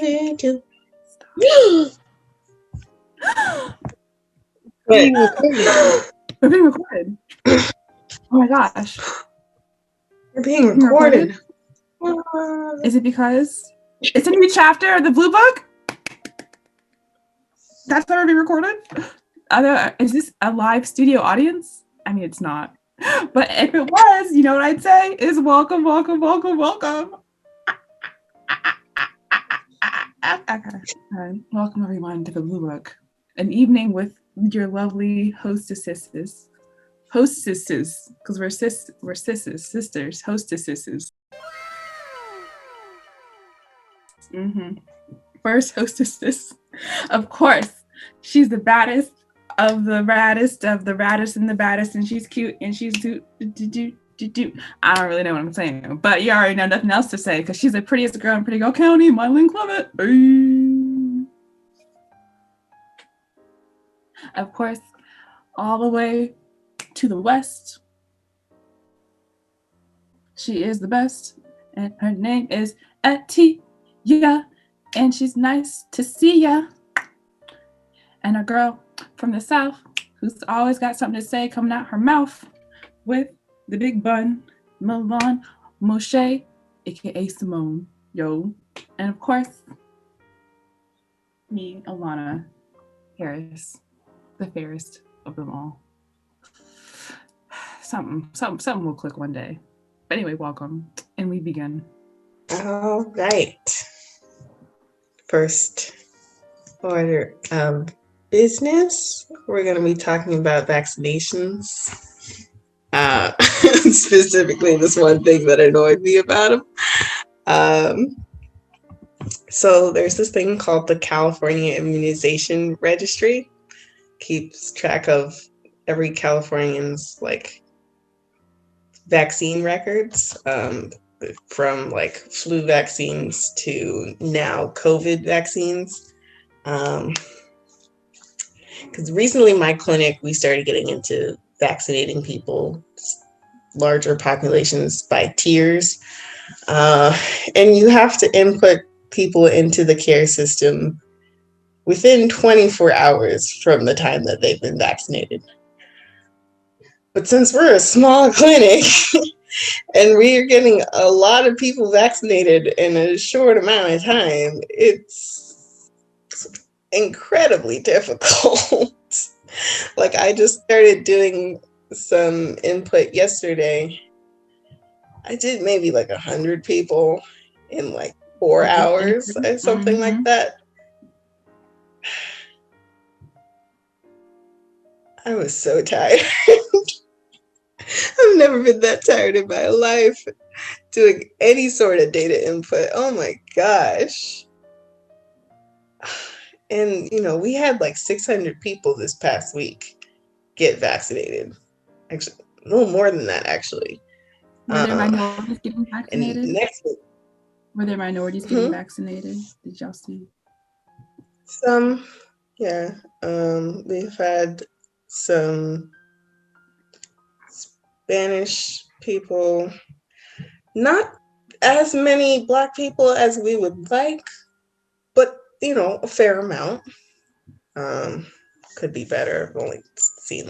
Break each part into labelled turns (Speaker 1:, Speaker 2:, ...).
Speaker 1: do.
Speaker 2: We're being recorded. Oh my gosh.
Speaker 1: We're being recorded.
Speaker 2: Is it because it's a new chapter of the Blue Book? That's why we're being recorded? Is this a live studio audience? I mean, it's not. But if it was, you know what I'd say is welcome, welcome, welcome, welcome. Welcome everyone to the Blue Book. An evening with your lovely hostesses, because we're sisters, hostesses. First hostesses, of course. She's the baddest of the raddest of the raddest and the baddest, and she's cute and she's do. I don't really know what I'm saying, but you already know nothing else to say because she's the prettiest girl in Pretty Girl County, Milan Clement. Of course, all the way to the west, she is the best, and her name is Atia, and she's nice to see ya. And a girl from the south who's always got something to say coming out her mouth with the big bun, Milan Moshe, aka Simone, yo. And of course, me, Alana Harris, the fairest of them all. Something will click one day. But anyway, welcome, and we begin.
Speaker 1: All right. First order of business, we're going to be talking about vaccinations. Specifically, this one thing that annoyed me about them. So there's this thing called the California Immunization Registry. Keeps track of every Californian's vaccine records, from flu vaccines to now COVID vaccines. Because recently my clinic, we started getting into vaccinating people, larger populations by tiers. And you have to input people into the care system within 24 hours from the time that they've been vaccinated. But since we're a small clinic and we are getting a lot of people vaccinated in a short amount of time, it's incredibly difficult. I just started doing some input yesterday. I did maybe 100 people in 4 hours or something like that. I was so tired. I've never been that tired in my life doing any sort of data input. Oh my gosh. And, we had 600 people this past week get vaccinated. Actually, a little more than that, actually.
Speaker 2: Were there minorities getting vaccinated?
Speaker 1: And next week,
Speaker 2: were there minorities getting vaccinated? Did y'all see?
Speaker 1: Some, yeah. We've had some Spanish people, not as many Black people as we would like, but a fair amount. Could be better. I've only seen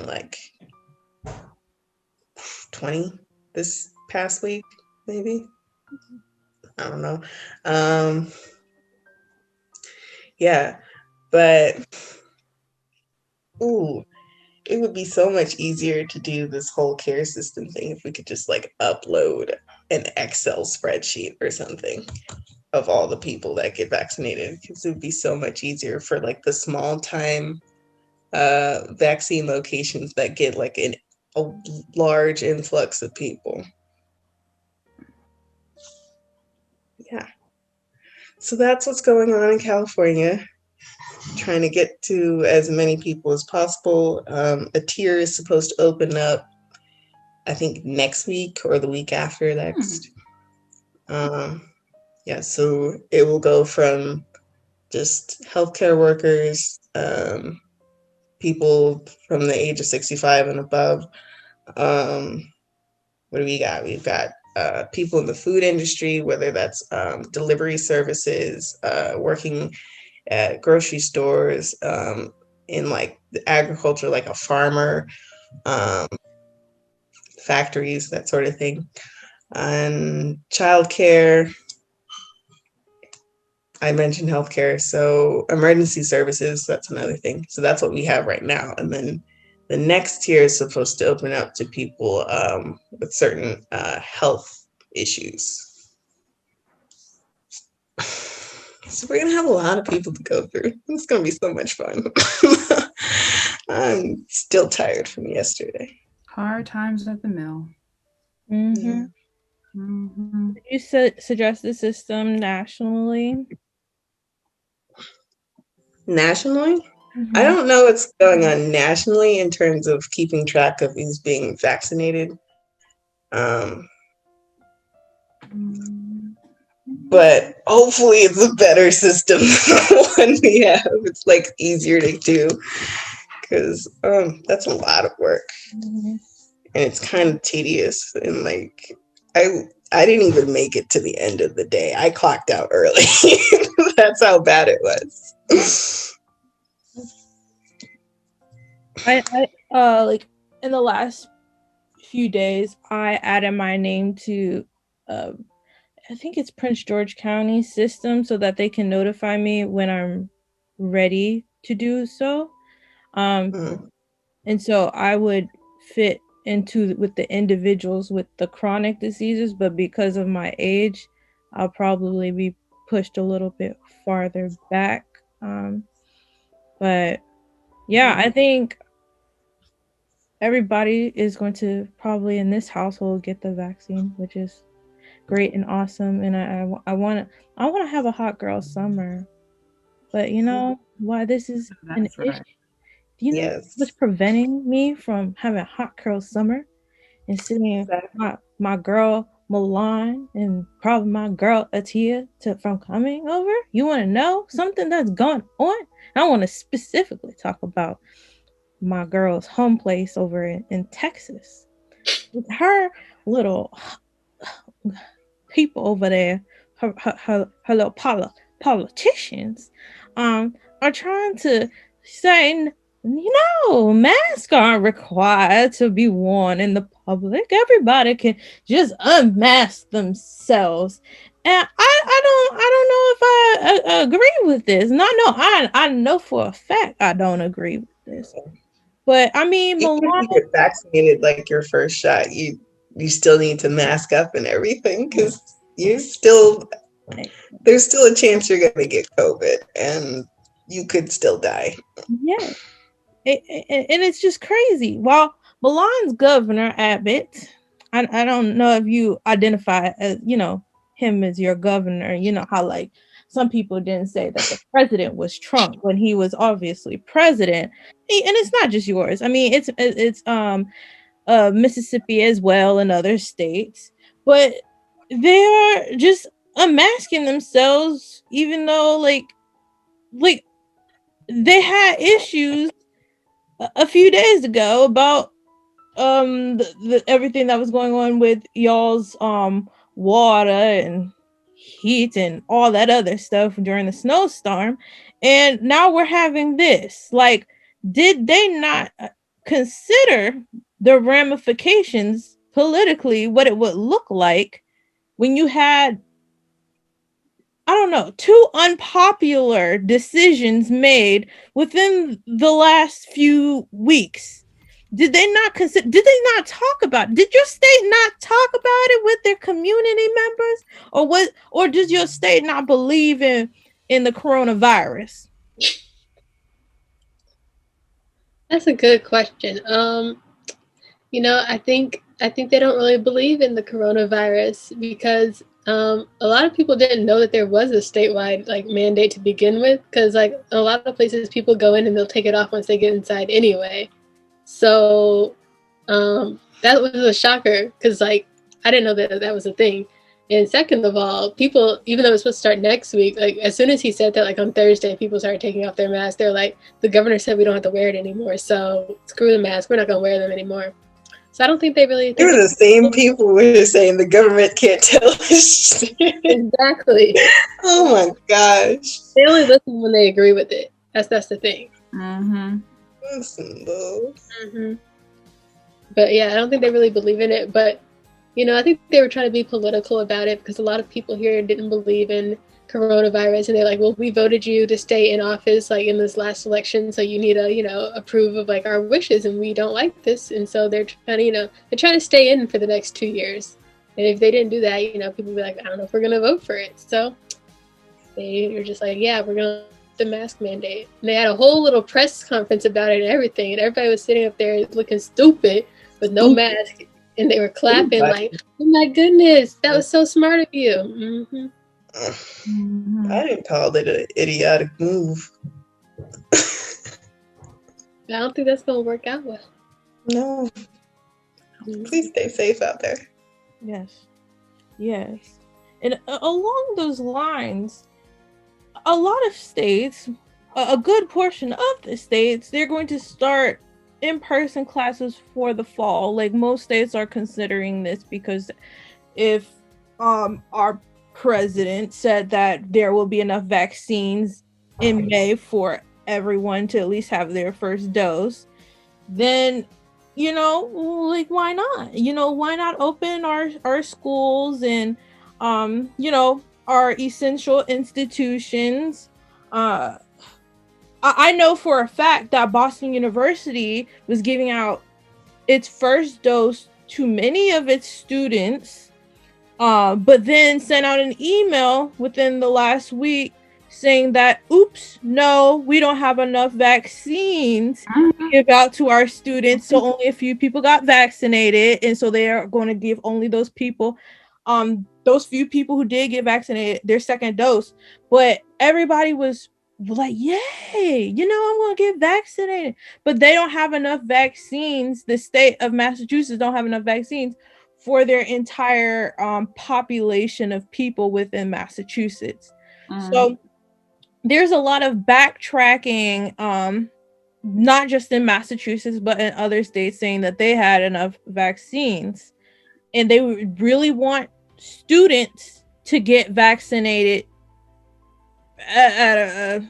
Speaker 1: 20 this past week, maybe. I don't know. Yeah, but it would be so much easier to do this whole care system thing if we could just upload an Excel spreadsheet or something of all the people that get vaccinated, because it would be so much easier for the small time vaccine locations that get a large influx of people. Yeah. So that's what's going on in California. Trying to get to as many people as possible. A tier is supposed to open up, I think, next week or the week after next. Yeah, so it will go from just healthcare workers, people from the age of 65 and above. What do we got? We've got people in the food industry, whether that's delivery services, working at grocery stores, in like agriculture, like a farmer, um, factories, that sort of thing, and childcare. I mentioned healthcare, so emergency services, that's another thing. So that's what we have right now. And then the next tier is supposed to open up to people with certain health issues. So we're going to have a lot of people to go through. It's going to be so much fun. I'm still tired from yesterday.
Speaker 2: Hard times at the mill.
Speaker 3: Mm-hmm.
Speaker 2: Mm-hmm.
Speaker 3: Did you suggest the system nationally?
Speaker 1: Nationally?
Speaker 3: Mm-hmm.
Speaker 1: I don't know what's going on nationally in terms of keeping track of who's being vaccinated. But hopefully it's a better system than the one we have. It's like easier to do because that's a lot of work.
Speaker 3: Mm-hmm.
Speaker 1: And it's kind of tedious. And like I didn't even make it to the end of the day. I clocked out early. That's how bad it was.
Speaker 3: I like in the last few days, I added my name to, I think it's Prince George County system so that they can notify me when I'm ready to do so. And so I would fit into with the individuals with the chronic diseases, but because of my age, I'll probably be pushed a little bit farther back. But yeah, I think everybody is going to probably in this household get the vaccine, which is great and awesome. And I want to have a hot girl summer, but you know why this is an issue? Do you know what's preventing me from having a hot girl summer and sitting my girl Milan and probably my girl Atia from coming over? You want to know something that's going on? I want to specifically talk about my girl's home place over in Texas. Her little people over there, her little politicians, are trying to say, masks aren't required to be worn in the public. Everybody can just unmask themselves. And I don't know if I agree with this. I know for a fact I don't agree with this. But I mean,
Speaker 1: even if you get vaccinated, like your first shot, you still need to mask up and everything because there's still a chance you're gonna get COVID and you could still die.
Speaker 3: Yeah, and it's just crazy. While Milan's governor Abbott, I don't know if you identify as him as your governor. You know how like some people didn't say that the president was Trump when he was obviously president. And it's not just yours. I mean, it's Mississippi as well and other states, but they are just unmasking themselves, even though like they had issues a few days ago about the everything that was going on with y'all's water and heat and all that other stuff during the snowstorm, and now we're having this. Like, did they not consider the ramifications politically, what it would look like when you had, I don't know, two unpopular decisions made within the last few weeks? Did they not consider? Did they not talk about? Did your state not talk about it with their community members, or what? Or does your state not believe in the coronavirus?
Speaker 4: That's a good question. I think they don't really believe in the coronavirus because a lot of people didn't know that there was a statewide like mandate to begin with, because like a lot of places people go in and they'll take it off once they get inside anyway. So that was a shocker because like I didn't know that was a thing. And second of all, people, even though it was supposed to start next week, like as soon as he said that, like on Thursday, people started taking off their masks. They're like, the governor said we don't have to wear it anymore, so screw the mask. We're not gonna wear them anymore. So I don't think they really
Speaker 1: They
Speaker 4: think
Speaker 1: were the same people who were saying the government can't tell us shit.
Speaker 4: exactly.
Speaker 1: Oh my gosh.
Speaker 4: They only listen when they agree with it. That's the thing.
Speaker 2: Mm-hmm.
Speaker 1: Listen, though.
Speaker 4: Hmm. But yeah, I don't think they really believe in it. But I think they were trying to be political about it because a lot of people here didn't believe in coronavirus, and they're like, "Well, we voted you to stay in office, like in this last election, so you need to, approve of like our wishes, and we don't like this." And so they're trying to, they're trying to stay in for the next 2 years. And if they didn't do that, people would be like, "I don't know if we're gonna vote for it." So they were just like, "Yeah, we're gonna." The mask mandate. And they had a whole little press conference about it and everything, and everybody was sitting up there looking stupid with no mask, and they were clapping like, "Oh my goodness, that was so smart of you." Mm-hmm.
Speaker 2: Mm-hmm.
Speaker 1: I didn't call it an idiotic move.
Speaker 4: I don't think that's gonna work out well.
Speaker 1: No. Please stay safe out there.
Speaker 3: Yes. And along those lines, a lot of states, a good portion of the states, they're going to start in-person classes for the fall. Like most states are considering this because if our president said that there will be enough vaccines in May for everyone to at least have their first dose, then like why not? Why not open our schools and our essential institutions. I know for a fact that Boston University was giving out its first dose to many of its students, but then sent out an email within the last week saying that, oops, no, we don't have enough vaccines to give out to our students, so only a few people got vaccinated, and so they are going to give only those few people who did get vaccinated their second dose. But everybody was like, yay, I'm going to get vaccinated. But they don't have enough vaccines. The state of Massachusetts don't have enough vaccines for their entire population of people within Massachusetts. So there's a lot of backtracking, not just in Massachusetts, but in other states saying that they had enough vaccines. And they would really want students to get vaccinated at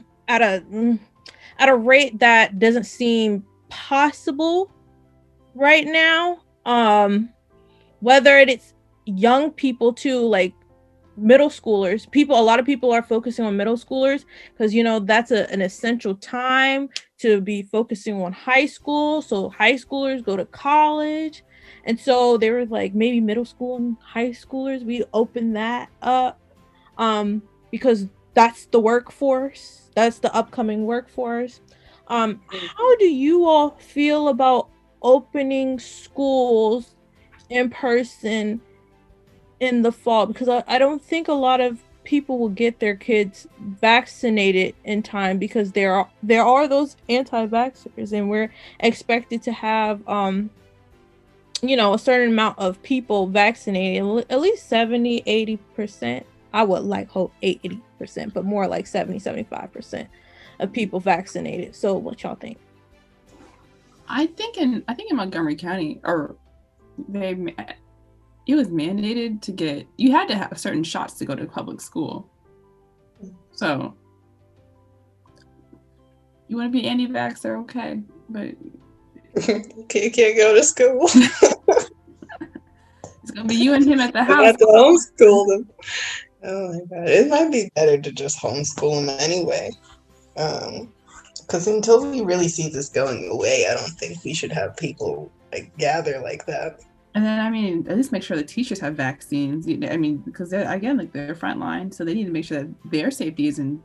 Speaker 3: a rate that doesn't seem possible right now. Whether it's young people too, like middle schoolers, a lot of people are focusing on middle schoolers because that's an essential time to be focusing on high school. So high schoolers go to college, and so they were like, maybe middle school and high schoolers, we open that up because that's the workforce, that's the upcoming workforce. How do you all feel about opening schools in person in the fall? Because I don't think a lot of people will get their kids vaccinated in time because there are those anti-vaxxers, and we're expected to have a certain amount of people vaccinated, at least 70-80%. I would like hope 80%, but more like 70-75% of people vaccinated. So what y'all think?
Speaker 2: I think in Montgomery County, it was mandated you had to have certain shots to go to public school. So you want to be anti-vaxxer, okay, but
Speaker 1: you can't go to school.
Speaker 2: It's gonna be you and him at the
Speaker 1: I
Speaker 2: house.
Speaker 1: have to homeschool them. Oh my god, it might be better to just homeschool them anyway. Because until we really see this going away, I don't think we should have people like gather like that.
Speaker 2: And then, at least make sure the teachers have vaccines. Because they're, again, like they're frontline, so they need to make sure that their safety isn't,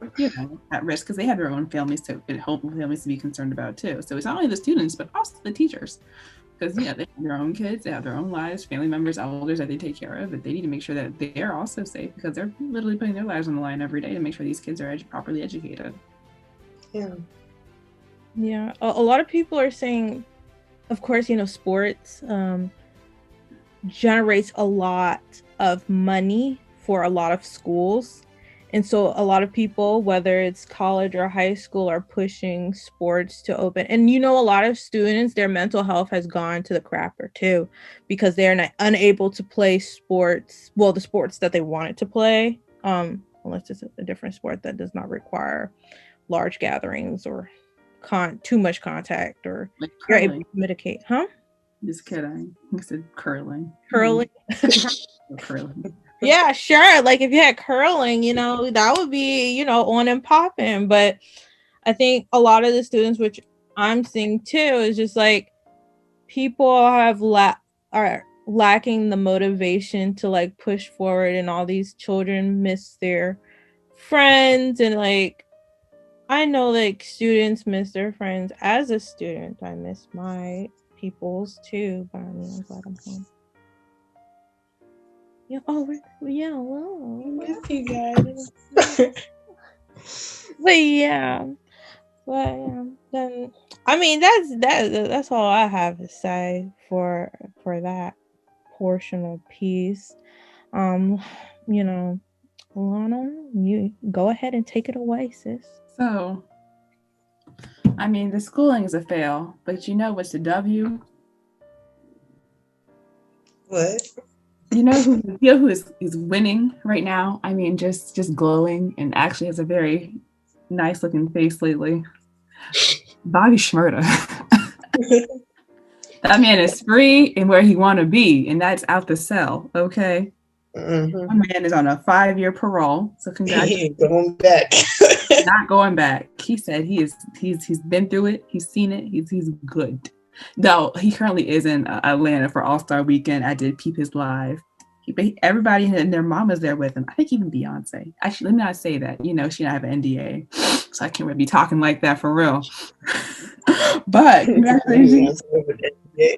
Speaker 2: at risk because they have their own families to be concerned about too. So it's not only the students, but also the teachers, because they have their own kids, they have their own lives, family members, elders that they take care of, but they need to make sure that they're also safe because they're literally putting their lives on the line every day to make sure these kids are properly educated.
Speaker 3: Yeah. A lot of people are saying, of course, sports generates a lot of money for a lot of schools, And so a lot of people, whether it's college or high school, are pushing sports to open. And a lot of students, their mental health has gone to the crapper too, because they're unable to play sports. Well, the sports that they wanted to play, unless it's a different sport that does not require large gatherings or too much contact, or
Speaker 2: Like
Speaker 3: you're able
Speaker 2: curling.
Speaker 3: to mitigate. Huh?
Speaker 2: Just kidding. I said curling.
Speaker 3: Curling.
Speaker 2: Curling.
Speaker 3: Yeah, sure. Like if you had curling, that would be, on and popping. But I think a lot of the students, which I'm seeing too, is just like people are lacking the motivation to like push forward, and all these children miss their friends. And like I know like students miss their friends. As a student, I miss my peoples too, but I mean, I'm glad I'm home. Yeah. Oh, yeah. Well,
Speaker 1: Miss you guys.
Speaker 3: but yeah. Then I mean that's all I have to say for that portion of peace. Lana, you go ahead and take it away, sis.
Speaker 2: So, I mean, the schooling is a fail, but what's the W?
Speaker 1: What?
Speaker 2: Who is winning right now? I mean, just glowing and actually has a very nice looking face lately. Bobby Shmurda. That man is free and where he want to be, and that's out the cell. Okay.
Speaker 1: Mm-hmm.
Speaker 2: My man is on a 5-year parole, so congratulations.
Speaker 1: He ain't going back.
Speaker 2: Not going back. He said he's been through it. He's seen it. He's good. No, he currently is in Atlanta for All-Star Weekend. I did peep his live. Everybody and their mama's there with him. I think even Beyonce. Actually, let me not say that. She don't have an NDA, so I can't really be talking like that for real. But congratulations.
Speaker 1: Okay.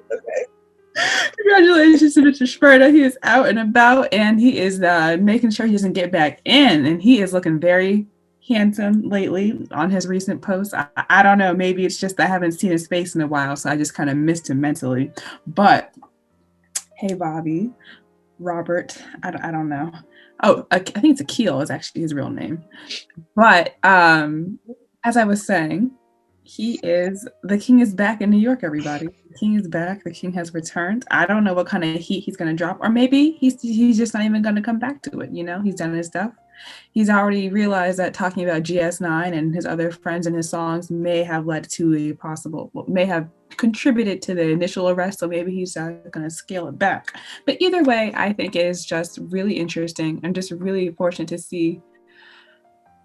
Speaker 2: Congratulations to Mr. Shmurda. He is out and about, and he is making sure he doesn't get back in. And he is looking very handsome lately on his recent posts. I don't know. Maybe it's just I haven't seen his face in a while, so I just kind of missed him mentally. But hey, Bobby, Robert, I don't know. Oh, I think it's Akil is actually his real name. But as I was saying, the king is back in New York, everybody. The king is back. The king has returned. I don't know what kind of heat he's going to drop, or maybe he's just not even going to come back to it. He's done his stuff. He's already realized that talking about GS9 and his other friends in his songs may have led to may have contributed to the initial arrest. So maybe he's going to scale it back. But either way, I think it is just really interesting. I'm just really fortunate to see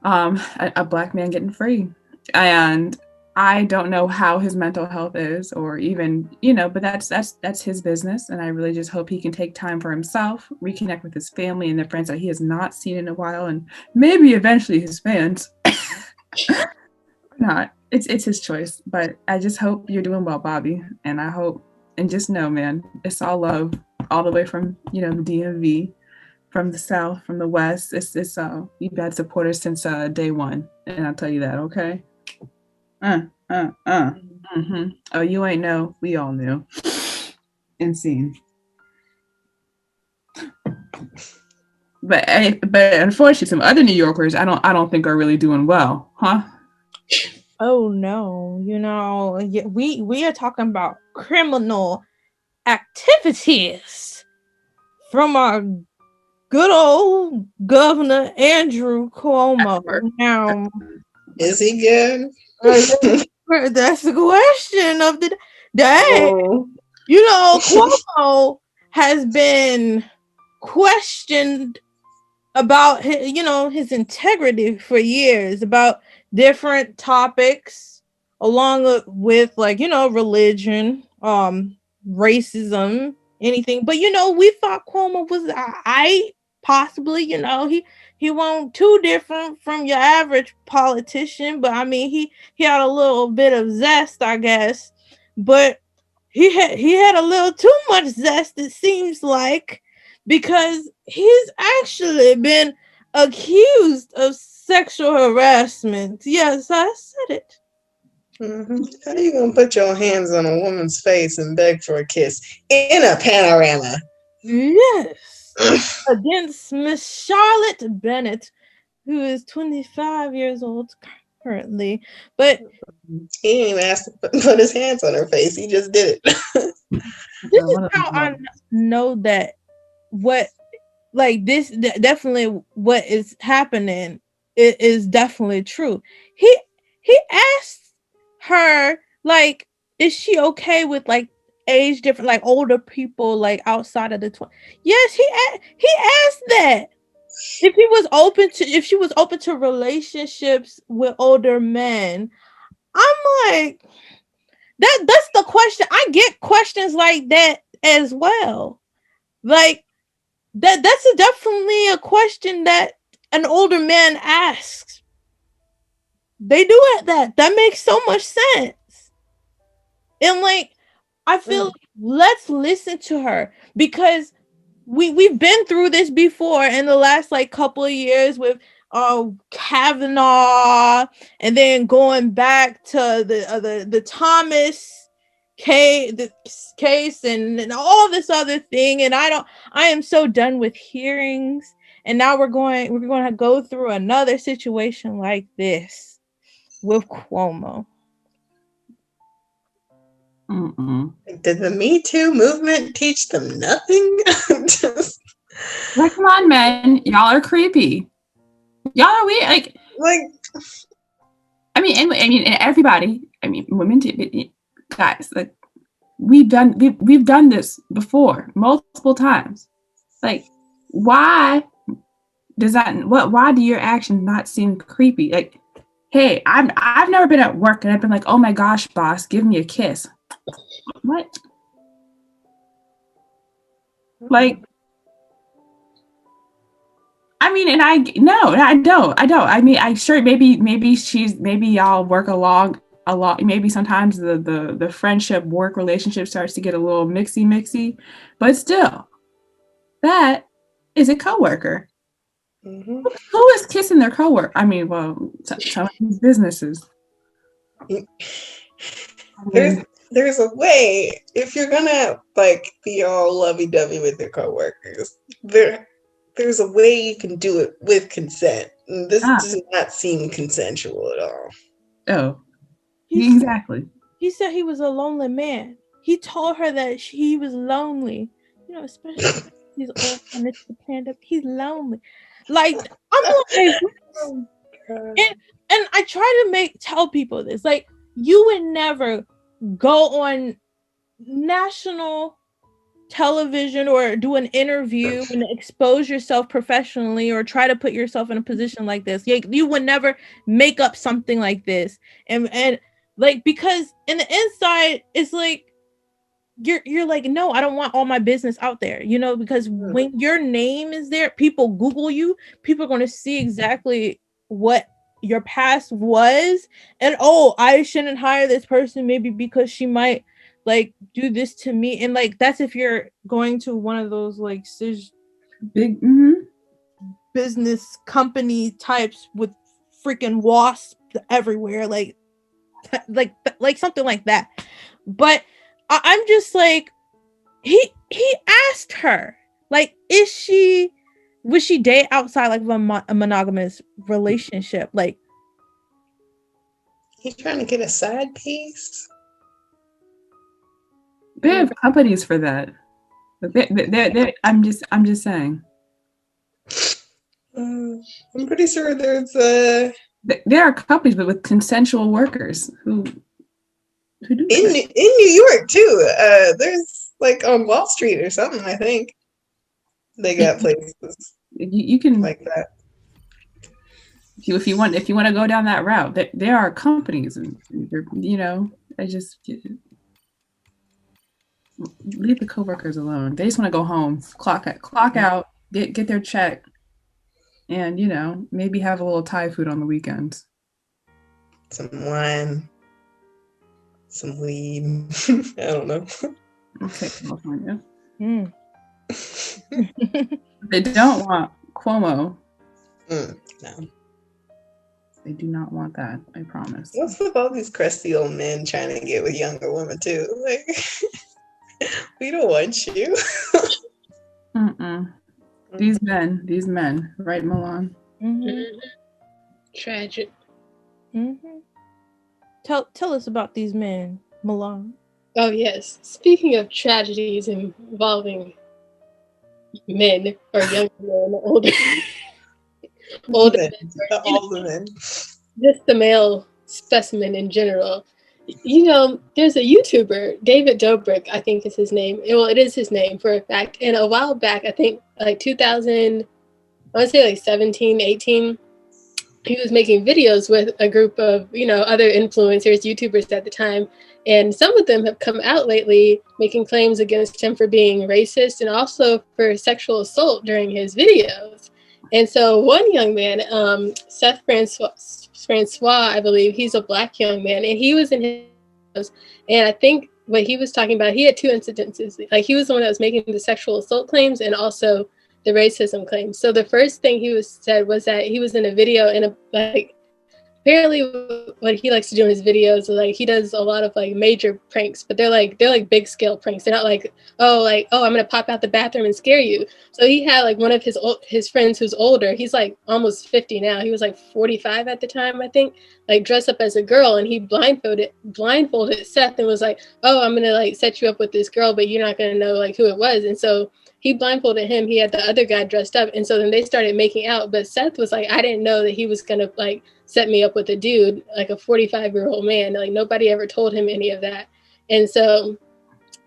Speaker 2: a Black man getting free. And I don't know how his mental health is, or even, but that's his business. And I really just hope he can take time for himself, reconnect with his family and the friends that he has not seen in a while, and maybe eventually his fans. Not. It's his choice. But I just hope you're doing well, Bobby. And I hope, and just know, man, it's all love all the way from, the DMV, from the South, from the West. It's you've had supporters since day one. And I'll tell you that, okay? Mm-hmm. Oh, you ain't know. We all knew. And seen. But unfortunately, some other New Yorkers, I don't think are really doing well, huh?
Speaker 3: Oh no, we are talking about criminal activities from our good old Governor Andrew Cuomo. Now,
Speaker 1: is he good?
Speaker 3: That's the question of the day. Cuomo has been questioned about his integrity for years, about different topics, along with religion, racism, anything. But we thought Cuomo was possibly, he wasn't too different from your average politician, but I mean he had a little bit of zest, I guess. But he had a little too much zest, it seems like, because he's actually been accused of sexual harassment. Yes, I said it.
Speaker 1: Mm-hmm. How you gonna put your hands on a woman's face and beg for a kiss in a panorama?
Speaker 3: Yes. Against Miss Charlotte Bennett, who is 25 years old currently. But
Speaker 1: He didn't even ask to put his hands on her face. He just did it.
Speaker 3: this is how I know that what like this definitely what is happening is definitely true. He asked her like, is she okay with like age different, like older people, like outside of the 20? Yes, he asked that if she was open to relationships with older men. I'm like, that's the question. I get questions like that as well. Like that's definitely a question that an older man asks. They do it that makes so much sense. And like I feel like, let's listen to her, because we've been through this before in the last like couple of years with Kavanaugh, and then going back to the Thomas case and all this other thing. And I am so done with hearings, and now we're going to go through another situation like this with Cuomo.
Speaker 1: Did the Me Too movement teach them nothing?
Speaker 2: Like, come on, men, y'all are creepy. Y'all are weird. Like I mean, and everybody. I mean, women too, guys. Like, we've done this before multiple times. Like, why does that? Why do your actions not seem creepy? Like, hey, I've never been at work and I've been like, oh my gosh, boss, give me a kiss. What? Like, I mean, and I don't. I mean, I sure maybe y'all work a lot. Maybe sometimes the friendship work relationship starts to get a little mixy, but still, that is a coworker. Mm-hmm. Who is kissing their coworker? I mean, well, some of these businesses.
Speaker 1: There's a way, if you're gonna like be all lovey-dovey with your coworkers, there's a way you can do it with consent. And this does not seem consensual at all.
Speaker 2: Oh, exactly.
Speaker 3: He said he was a lonely man. He told her that he was lonely. You know, especially he's old and it's the pandemic. He's lonely. Like, I'm like, and I try to tell people this. Like, you would never go on national television or do an interview and expose yourself professionally or try to put yourself in a position like this. You would never make up something like this. And like, because in the inside, it's like you're like, no, I don't want all my business out there, you know, because when your name is there, people Google you, people are going to see exactly what your past was, and I shouldn't hire this person maybe because she might like do this to me. And like, that's if you're going to one of those like big business company types with freaking wasps everywhere, like something like that. But I'm just like, he asked her, like, would she date outside like a monogamous relationship? Like,
Speaker 1: he's trying to get a side piece.
Speaker 2: They have companies for that. They're, I'm just saying.
Speaker 1: I'm pretty sure there's
Speaker 2: there are companies, but with consensual workers who do
Speaker 1: in New York too. There's like on Wall Street or something. I think they got places
Speaker 2: you can
Speaker 1: like that.
Speaker 2: If you want to go down that route, there are companies, and you know, I just leave the coworkers alone. They just want to go home, clock out, get their check, and you know, maybe have a little Thai food on the weekends.
Speaker 1: Some wine, some weed. I don't know.
Speaker 2: Okay, California. They don't want Cuomo.
Speaker 1: No.
Speaker 2: They do not want that, I promise.
Speaker 1: What's with all these crusty old men trying to get with younger women too? Like, we don't want you.
Speaker 2: These men, right, Milan?
Speaker 3: Mm-hmm.
Speaker 4: Tragic.
Speaker 3: Mm-hmm. Tell us about these men, Milan.
Speaker 4: Oh yes. Speaking of tragedies involving men or young men, older older
Speaker 1: Men,
Speaker 4: men, or,
Speaker 1: all the men.
Speaker 4: just the male specimen in general. There's a YouTuber, David Dobrik, I think is his name. Well, it is his name for a fact. And a while back, I think like 2000, I want to say like 17, 18, he was making videos with a group of, other influencers, YouTubers at the time. And some of them have come out lately making claims against him for being racist and also for sexual assault during his videos. And so one young man, Seth Francois, I believe, he's a black young man, and he was in his videos. And I think what he was talking about, he had two incidences. Like he was the one that was making the sexual assault claims and also the racism claims. So the first thing he said was that he was in a video and apparently what he likes to do in his videos, like he does a lot of like major pranks, but they're like big scale pranks. They're not like I'm gonna pop out the bathroom and scare you. So he had like one of his friends who's older. He's like almost 50 now. He was like 45 at the time, I think. Like dressed up as a girl, and he blindfolded Seth and was like, "Oh, I'm gonna like set you up with this girl, but you're not gonna know like who it was." And so he blindfolded him. He had the other guy dressed up, and so then they started making out. But Seth was like, "I didn't know that he was gonna like set me up with a dude, like a 45-year-old man. Like nobody ever told him any of that." And so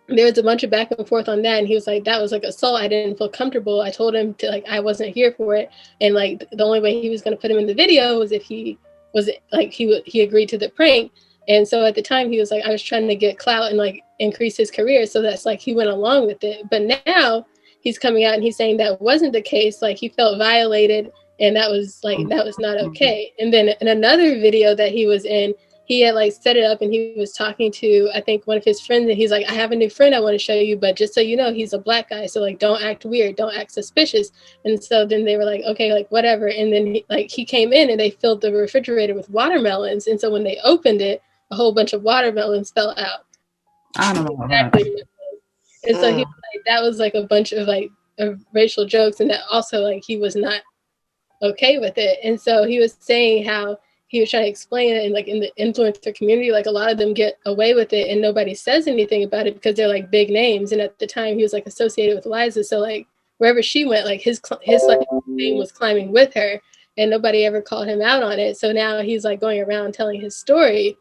Speaker 4: there was a bunch of back and forth on that, and he was like, "That was like assault. I didn't feel comfortable. I told him to like I wasn't here for it, and like the only way he was gonna put him in the video was if he was like he agreed to the prank." And so at the time he was like, I was trying to get clout and like increase his career, so that's like he went along with it. But now he's coming out and he's saying that wasn't the case. Like he felt violated, and that was not okay. And then in another video that he was in, he had like set it up and he was talking to, I think, one of his friends, and he's like, "I have a new friend I want to show you, but just so you know, he's a black guy, so like don't act weird, don't act suspicious." And so then they were like, "Okay, like whatever." And then he came in and they filled the refrigerator with watermelons, and so when they opened it, a whole bunch of watermelons fell out.
Speaker 2: I don't know about that.
Speaker 4: And so he was like, that was like a bunch of like racial jokes, and that also like he was not okay with it. And so he was saying how he was trying to explain it, and like in the influencer community, like a lot of them get away with it and nobody says anything about it because they're like big names. And at the time he was like associated with Liza, so like wherever she went, like his like name was climbing with her, and nobody ever called him out on it. So now he's like going around telling his story.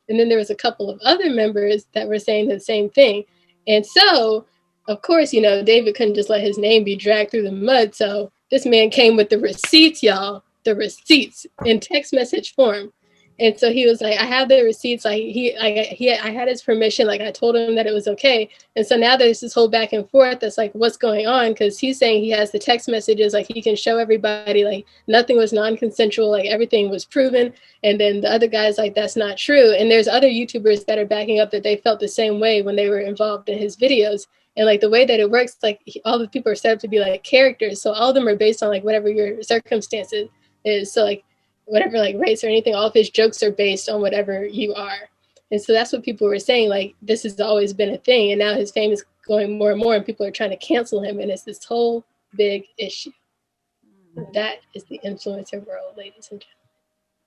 Speaker 4: And then there was a couple of other members that were saying the same thing. And so, of course, David couldn't just let his name be dragged through the mud. So this man came with the receipts, y'all, the receipts in text message form. And so he was like, I have the receipts. Like I had his permission. Like I told him that it was okay. And so now there's this whole back and forth. That's like, what's going on? Because he's saying he has the text messages. Like he can show everybody. Like nothing was non-consensual. Like everything was proven. And then the other guy's like, that's not true. And there's other YouTubers that are backing up that they felt the same way when they were involved in his videos. And like the way that it works, like all the people are set up to be like characters. So all of them are based on like whatever your circumstances is. So like whatever like race or anything, all of his jokes are based on whatever you are. And so that's what people were saying, like this has always been a thing, and now his fame is going more and more, and people are trying to cancel him, and it's this whole big issue. And that is the influencer world, ladies and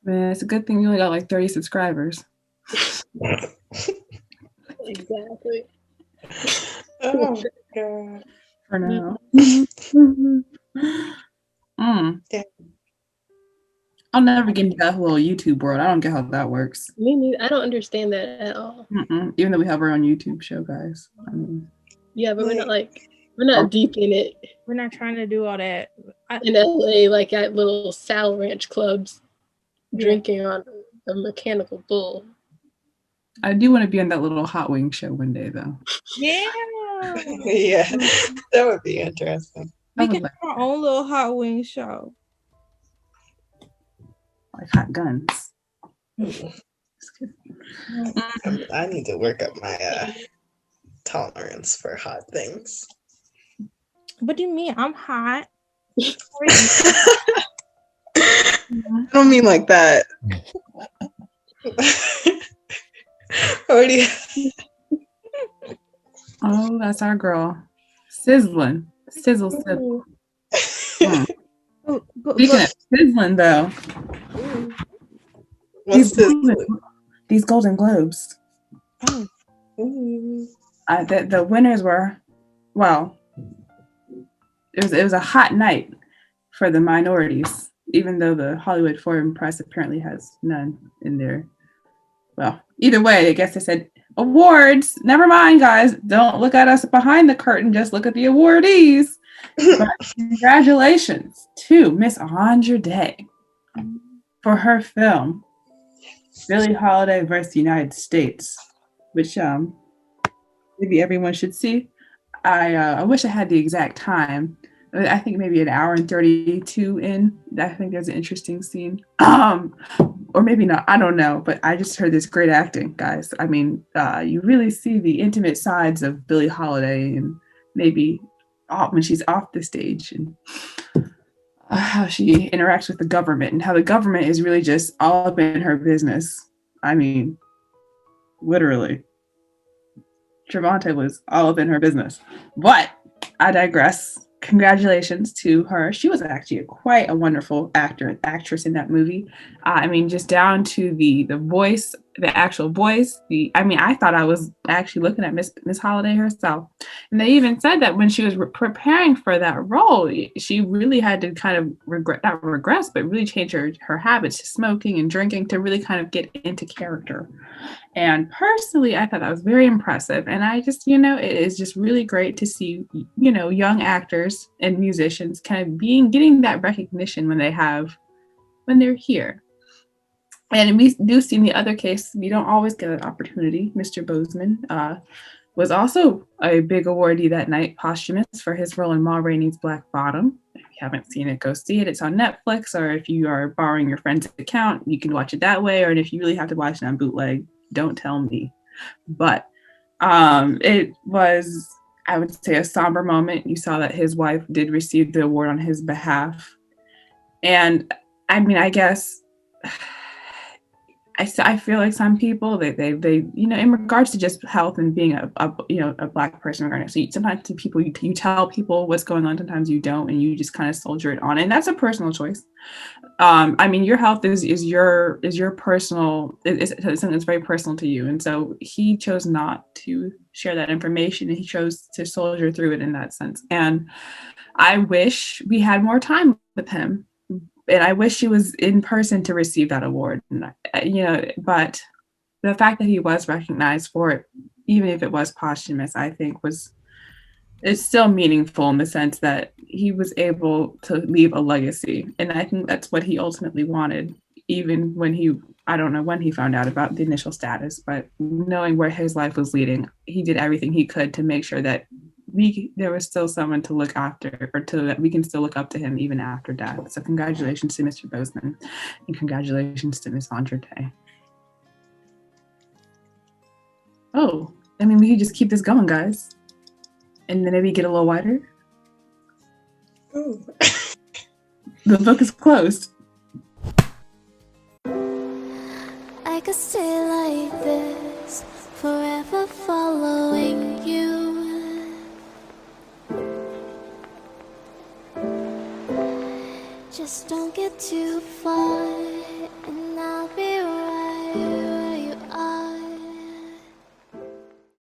Speaker 4: gentlemen.
Speaker 2: Man, it's a good thing you only got like 30 subscribers.
Speaker 4: Exactly.
Speaker 1: Oh God.
Speaker 2: For now.
Speaker 1: Yeah.
Speaker 2: I'll never get into that whole YouTube world. I don't get how that works.
Speaker 4: Me neither. I don't understand that at all.
Speaker 2: Even though we have our own YouTube show, guys. I mean,
Speaker 4: yeah, but we're not deep in it.
Speaker 3: We're not trying to do all that.
Speaker 4: In LA, like at little Sal Ranch clubs, drinking on a mechanical bull.
Speaker 2: I do want to be on that little hot wing show one day, though.
Speaker 3: Yeah.
Speaker 1: Yeah, that would be interesting.
Speaker 3: We can have our own little hot wing show.
Speaker 2: Like hot guns.
Speaker 1: I need to work up my tolerance for hot things.
Speaker 3: What do you mean? I'm hot.
Speaker 1: I don't mean like that.
Speaker 2: Oh, that's our girl. Sizzling. Sizzle.
Speaker 3: But
Speaker 2: Sizzling though.
Speaker 1: What's this?
Speaker 2: These Golden Globes.
Speaker 3: Oh.
Speaker 2: The winners were, well, it was a hot night for the minorities, even though the Hollywood Foreign Press apparently has none in there. Well, either way, I guess they said awards. Never mind, guys. Don't look at us behind the curtain. Just look at the awardees. But congratulations to Miss Andra Day for her film Billie Holiday versus the United States, which maybe everyone should see. I wish I had the exact time. I think maybe an hour and 32 in. I think there's an interesting scene. Or maybe not. I don't know. But I just heard this great acting, guys. I mean, you really see the intimate sides of Billie Holiday, and maybe when she's off the stage, and how she interacts with the government, and how the government is really just all up in her business. I mean, literally. Trevante was all up in her business. But I digress. Congratulations to her. She was actually quite a wonderful actress in that movie. I mean, just down to the voice, the actual voice. I thought I was actually looking at Miss Holiday herself. And they even said that when she was preparing for that role, she really had to kind of regress, but really change her habits to smoking and drinking to really kind of get into character. And personally, I thought that was very impressive. And I just, it is just really great to see, young actors and musicians kind of getting that recognition when they're here. And we do see in the other case, we don't always get an opportunity. Mr. Boseman was also a big awardee that night, posthumous, for his role in Ma Rainey's Black Bottom. If you haven't seen it, go see it. It's on Netflix, or if you are borrowing your friend's account, you can watch it that way. Or if you really have to watch it on bootleg, don't tell me. But it was, I would say, a somber moment. You saw that his wife did receive the award on his behalf. And I mean, I guess I feel like some people they in regards to just health and being a Black person, so sometimes to people you tell people what's going on, sometimes you don't, and you just kind of soldier it on, and that's a personal choice. I mean, your health is your personal, it's something that's very personal to you, and so he chose not to share that information, and he chose to soldier through it in that sense. And I wish we had more time with him. And I wish he was in person to receive that award. But the fact that he was recognized for it, even if it was posthumous, I think it's still meaningful in the sense that he was able to leave a legacy. And I think that's what he ultimately wanted, even when I don't know when he found out about the initial status, but knowing where his life was leading, he did everything he could to make sure that there was still someone to look after, or that we can still look up to him even after death. So congratulations to Mr. Boseman, and congratulations to Miss Andra Day. Oh, I mean, we could just keep this going, guys, and then maybe get a little wider.
Speaker 1: Ooh.
Speaker 2: The book is closed.
Speaker 5: I could stay like this, forever following you. Just don't get too far and